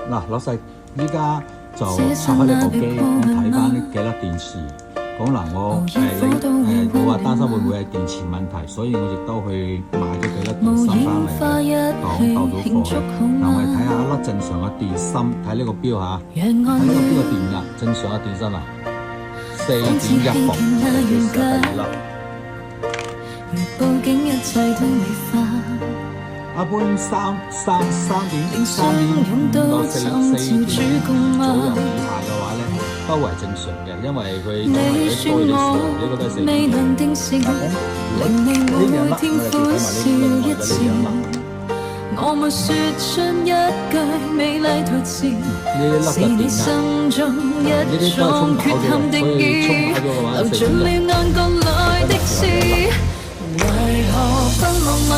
嗱，老細，依家就拆開呢部機，咁睇翻呢幾粒電池。講嗱，我話擔心會唔會係電池問題，所以我亦都去買咗幾粒電芯翻嚟，當鬥咗貨。嗱，我哋睇下一粒正常嘅電芯，睇呢個錶嚇，睇呢個錶嘅電壓，正常嘅電芯啊，4.1伏，其實第二粒。一般3.5到4.5左右以下嘅話咧，都係正常嘅，因為佢因為佢多啲時候，呢個都係4.5。呢兩粒我哋睇埋呢兩粒。我們說出一句美麗台詞，是你心中一樁缺陷的雨，流盡了眼角裏的刺，為何不浪漫？